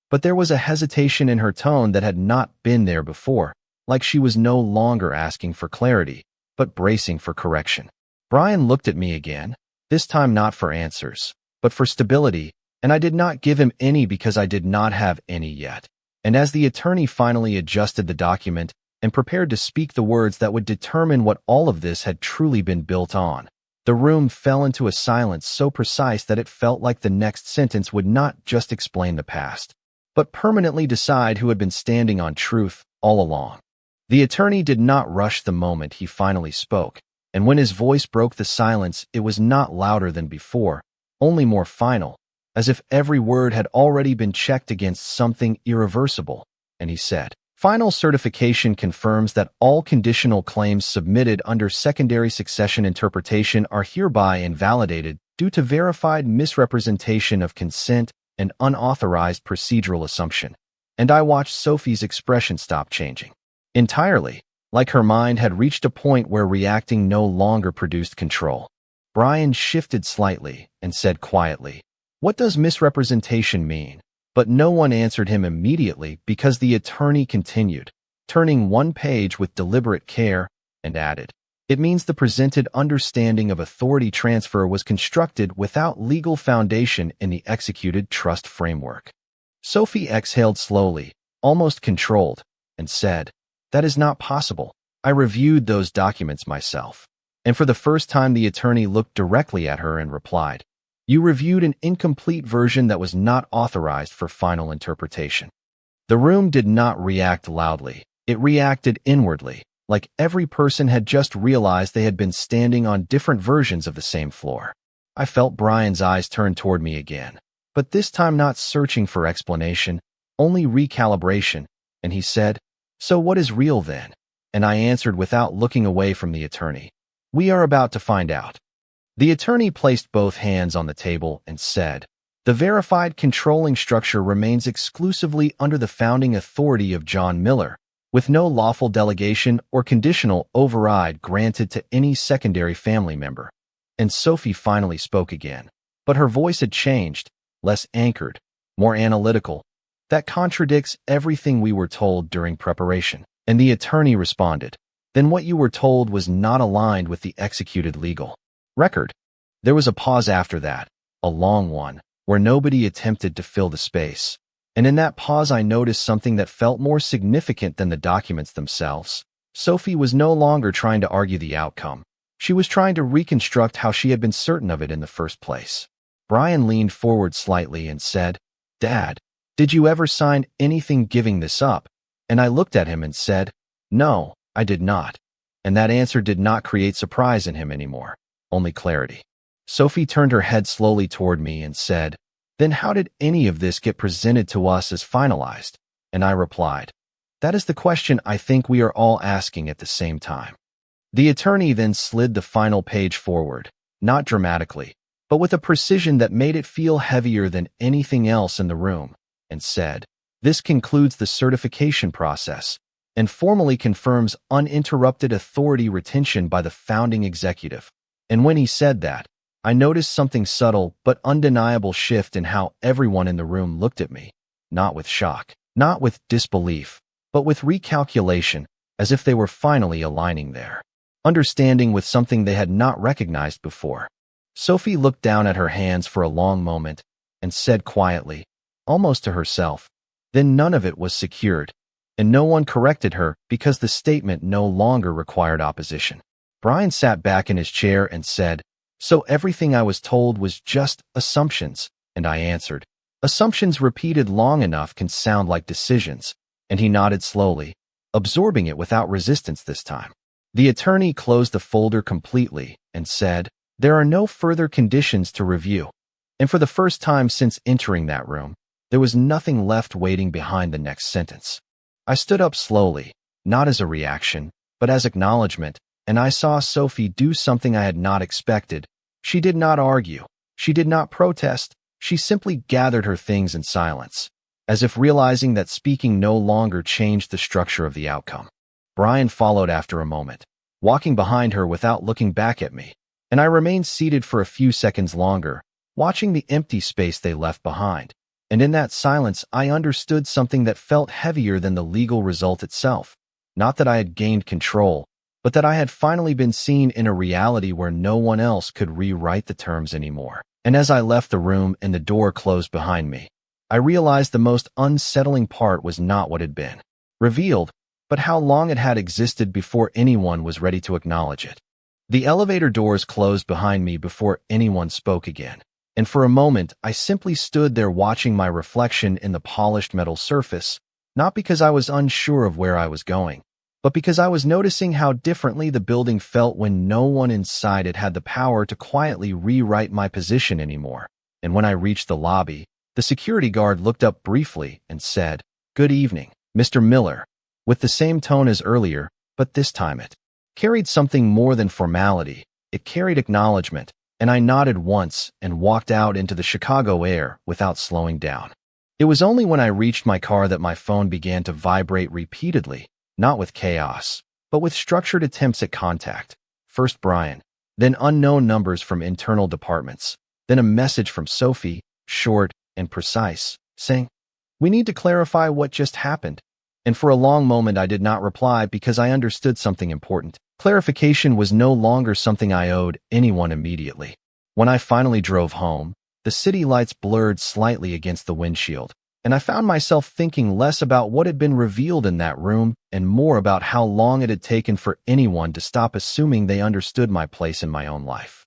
But there was a hesitation in her tone that had not been there before, like she was no longer asking for clarity, but bracing for correction. Brian looked at me again, this time not for answers, but for stability, and I did not give him any because I did not have any yet. And as the attorney finally adjusted the document and prepared to speak the words that would determine what all of this had truly been built on, the room fell into a silence so precise that it felt like the next sentence would not just explain the past, but permanently decide who had been standing on truth all along. The attorney did not rush the moment he finally spoke, and when his voice broke the silence, it was not louder than before, only more final, as if every word had already been checked against something irreversible. And he said, "Final certification confirms that all conditional claims submitted under secondary succession interpretation are hereby invalidated due to verified misrepresentation of consent and unauthorized procedural assumption." And I watched Sophie's expression stop changing entirely, like her mind had reached a point where reacting no longer produced control. Brian shifted slightly and said quietly, "What does misrepresentation mean?" But no one answered him immediately because the attorney continued, turning one page with deliberate care, and added, "It means the presented understanding of authority transfer was constructed without legal foundation in the executed trust framework." Sophie exhaled slowly, almost controlled, and said, "That is not possible. I reviewed those documents myself." And for the first time, the attorney looked directly at her and replied, "You reviewed an incomplete version that was not authorized for final interpretation." The room did not react loudly. It reacted inwardly, like every person had just realized they had been standing on different versions of the same floor. I felt Brian's eyes turn toward me again, but this time not searching for explanation, only recalibration, and he said, "So what is real then?" And I answered without looking away from the attorney, "We are about to find out." The attorney placed both hands on the table and said, "The verified controlling structure remains exclusively under the founding authority of John Miller, with no lawful delegation or conditional override granted to any secondary family member." And Sophie finally spoke again, but her voice had changed, less anchored, more analytical. "That contradicts everything we were told during preparation." And the attorney responded, "Then what you were told was not aligned with the executed legal record." There was a pause after that, a long one, where nobody attempted to fill the space. And in that pause, I noticed something that felt more significant than the documents themselves. Sophie was no longer trying to argue the outcome. She was trying to reconstruct how she had been certain of it in the first place. Brian leaned forward slightly and said, "Dad, did you ever sign anything giving this up?" And I looked at him and said, "No, I did not." And that answer did not create surprise in him anymore, only clarity. Sophie turned her head slowly toward me and said, "Then how did any of this get presented to us as finalized?" And I replied, "That is the question I think we are all asking at the same time." The attorney then slid the final page forward, not dramatically, but with a precision that made it feel heavier than anything else in the room, and said, "This concludes the certification process and formally confirms uninterrupted authority retention by the founding executive." And when he said that, I noticed something subtle but undeniable shift in how everyone in the room looked at me, not with shock, not with disbelief, but with recalculation, as if they were finally aligning there, understanding with something they had not recognized before. Sophie looked down at her hands for a long moment and said quietly, almost to herself, then none of it was secured, and no one corrected her because the statement no longer required opposition. Brian sat back in his chair and said, "So everything I was told was just assumptions?" And I answered, "Assumptions repeated long enough can sound like decisions." And he nodded slowly, absorbing it without resistance this time. The attorney closed the folder completely and said, "There are no further conditions to review." And for the first time since entering that room, there was nothing left waiting behind the next sentence. I stood up slowly, not as a reaction, but as acknowledgement, and I saw Sophie do something I had not expected. She did not argue. She did not protest. She simply gathered her things in silence, as if realizing that speaking no longer changed the structure of the outcome. Brian followed after a moment, walking behind her without looking back at me, and I remained seated for a few seconds longer, watching the empty space they left behind. And in that silence, I understood something that felt heavier than the legal result itself. Not that I had gained control, but that I had finally been seen in a reality where no one else could rewrite the terms anymore. And as I left the room and the door closed behind me, I realized the most unsettling part was not what had been revealed, but how long it had existed before anyone was ready to acknowledge it. The elevator doors closed behind me before anyone spoke again, and for a moment I simply stood there watching my reflection in the polished metal surface, not because I was unsure of where I was going, but because I was noticing how differently the building felt when no one inside it had the power to quietly rewrite my position anymore. And when I reached the lobby, the security guard looked up briefly and said, "Good evening, Mr. Miller," with the same tone as earlier, but this time it carried something more than formality. It carried acknowledgement, and I nodded once and walked out into the Chicago air without slowing down. It was only when I reached my car that my phone began to vibrate repeatedly, not with chaos, but with structured attempts at contact. First Brian, then unknown numbers from internal departments, then a message from Sophie, short and precise, saying, "We need to clarify what just happened." And for a long moment I did not reply because I understood something important. Clarification was no longer something I owed anyone immediately. When I finally drove home, the city lights blurred slightly against the windshield, and I found myself thinking less about what had been revealed in that room and more about how long it had taken for anyone to stop assuming they understood my place in my own life.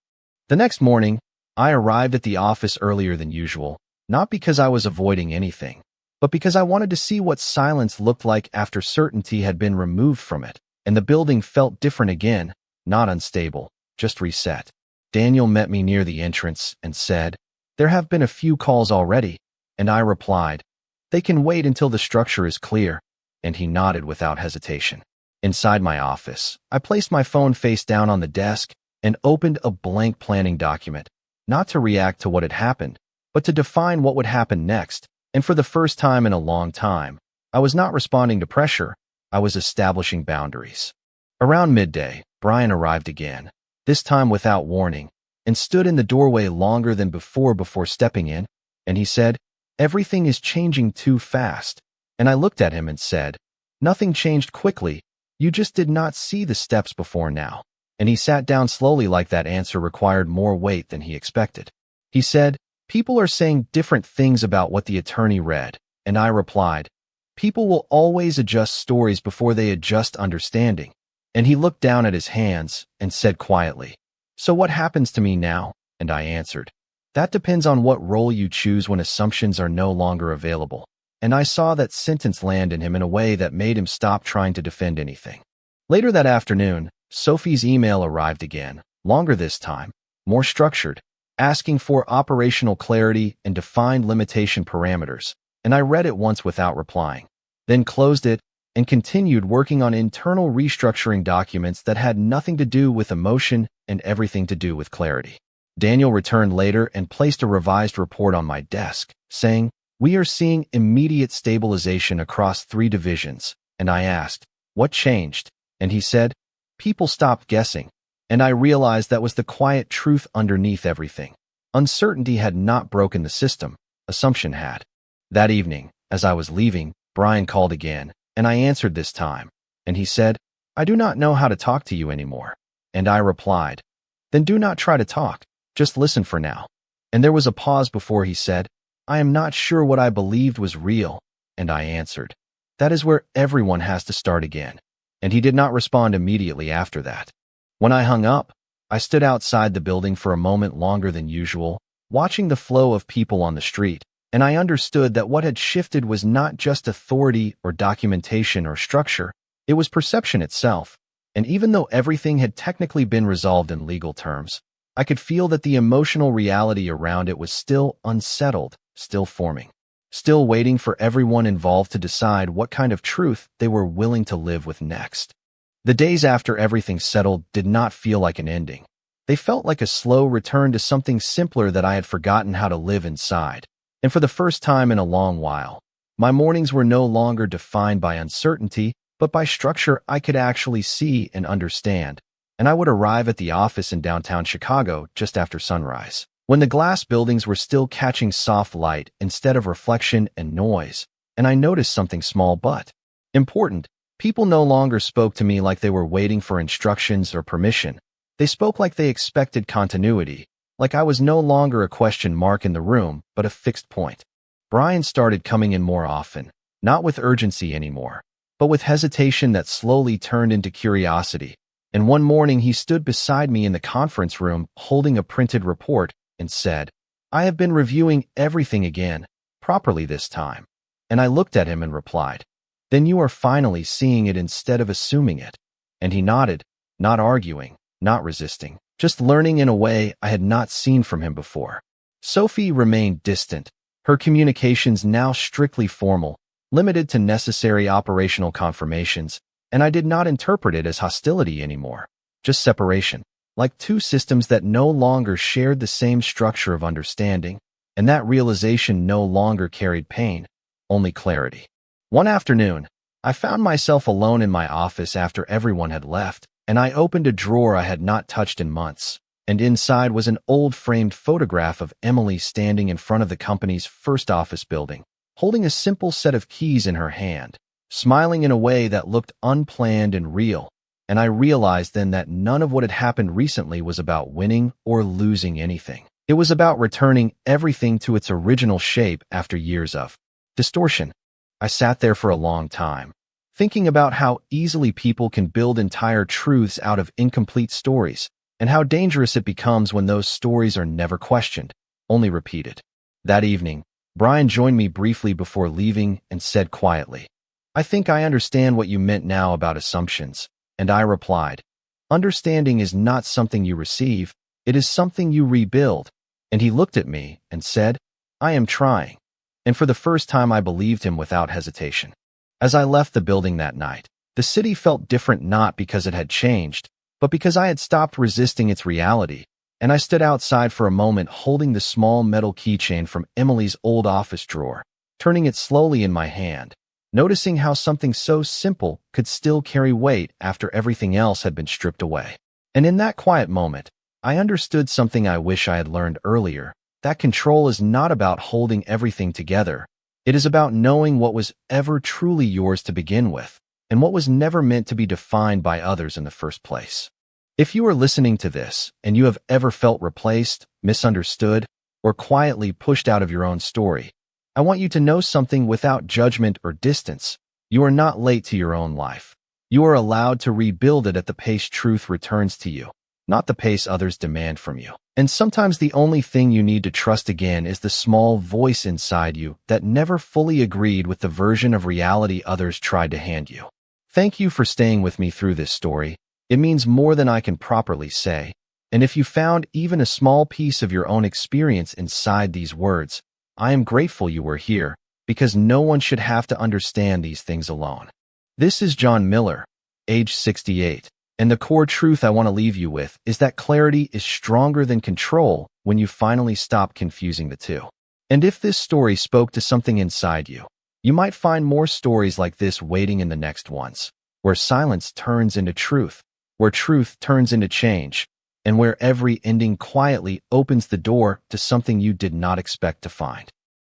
The next morning, I arrived at the office earlier than usual, not because I was avoiding anything, but because I wanted to see what silence looked like after certainty had been removed from it, and the building felt different again, not unstable, just reset. Daniel met me near the entrance and said, "There have been a few calls already," and I replied, "They can wait until the structure is clear," and he nodded without hesitation. Inside my office, I placed my phone face down on the desk and opened a blank planning document, not to react to what had happened, but to define what would happen next. And for the first time in a long time, I was not responding to pressure, I was establishing boundaries. Around midday, Brian arrived again, this time without warning, and stood in the doorway longer than before stepping in, and he said, "Everything is changing too fast." And I looked at him and said, "Nothing changed quickly, you just did not see the steps before now." And he sat down slowly like that answer required more weight than he expected. He said, "People are saying different things about what the attorney read," and I replied, "People will always adjust stories before they adjust understanding." And he looked down at his hands and said quietly, "So what happens to me now?" And I answered, "That depends on what role you choose when assumptions are no longer available." And I saw that sentence land in him in a way that made him stop trying to defend anything. Later that afternoon, Sophie's email arrived again, longer this time, more structured, asking for operational clarity and defined limitation parameters, and I read it once without replying, then closed it and continued working on internal restructuring documents that had nothing to do with emotion and everything to do with clarity. Daniel returned later and placed a revised report on my desk, saying, "We are seeing immediate stabilization across 3 divisions." And I asked, "What changed?" And he said, "People stopped guessing." And I realized that was the quiet truth underneath everything. Uncertainty had not broken the system, assumption had. That evening, as I was leaving, Brian called again, and I answered this time. And he said, "I do not know how to talk to you anymore." And I replied, "Then do not try to talk, just listen for now." And there was a pause before he said, "I am not sure what I believed was real." And I answered, "That is where everyone has to start again." And he did not respond immediately after that. When I hung up, I stood outside the building for a moment longer than usual, watching the flow of people on the street, and I understood that what had shifted was not just authority or documentation or structure, it was perception itself. And even though everything had technically been resolved in legal terms, I could feel that the emotional reality around it was still unsettled, still forming, still waiting for everyone involved to decide what kind of truth they were willing to live with next. The days after everything settled did not feel like an ending. They felt like a slow return to something simpler that I had forgotten how to live inside. And for the first time in a long while, my mornings were no longer defined by uncertainty, but by structure I could actually see and understand. And I would arrive at the office in downtown Chicago just after sunrise, when the glass buildings were still catching soft light instead of reflection and noise. And I noticed something small but important. People no longer spoke to me like they were waiting for instructions or permission. They spoke like they expected continuity, like I was no longer a question mark in the room, but a fixed point. Brian started coming in more often, not with urgency anymore, but with hesitation that slowly turned into curiosity. And one morning he stood beside me in the conference room holding a printed report and said, "I have been reviewing everything again, properly this time." And I looked at him and replied, "Then you are finally seeing it instead of assuming it." And he nodded, not arguing, not resisting, just learning in a way I had not seen from him before. Sophie remained distant, her communications now strictly formal, limited to necessary operational confirmations, and I did not interpret it as hostility anymore, just separation, like 2 systems that no longer shared the same structure of understanding, and that realization no longer carried pain, only clarity. One afternoon, I found myself alone in my office after everyone had left, and I opened a drawer I had not touched in months, and inside was an old framed photograph of Emily standing in front of the company's first office building, holding a simple set of keys in her hand, smiling in a way that looked unplanned and real. And I realized then that none of what had happened recently was about winning or losing anything. It was about returning everything to its original shape after years of distortion. I sat there for a long time, thinking about how easily people can build entire truths out of incomplete stories, and how dangerous it becomes when those stories are never questioned, only repeated. That evening, Brian joined me briefly before leaving and said quietly, "I think I understand what you meant now about assumptions." And I replied, "Understanding is not something you receive, it is something you rebuild." And he looked at me and said, "I am trying." And for the first time I believed him without hesitation. As I left the building that night, the city felt different not because it had changed, but because I had stopped resisting its reality, and I stood outside for a moment holding the small metal keychain from Emily's old office drawer, turning it slowly in my hand, noticing how something so simple could still carry weight after everything else had been stripped away. And in that quiet moment, I understood something I wish I had learned earlier, that control is not about holding everything together. It is about knowing what was ever truly yours to begin with, and what was never meant to be defined by others in the first place. If you are listening to this, and you have ever felt replaced, misunderstood, or quietly pushed out of your own story, I want you to know something without judgment or distance. You are not late to your own life. You are allowed to rebuild it at the pace truth returns to you, not the pace others demand from you. And sometimes the only thing you need to trust again is the small voice inside you that never fully agreed with the version of reality others tried to hand you. Thank you for staying with me through this story. It means more than I can properly say. And if you found even a small piece of your own experience inside these words, I am grateful you were here, because no one should have to understand these things alone. This is John Miller, age 68, and the core truth I want to leave you with is that clarity is stronger than control when you finally stop confusing the two. And if this story spoke to something inside you, you might find more stories like this waiting in the next ones, where silence turns into truth, where truth turns into change, and where every ending quietly opens the door to something you did not expect to find.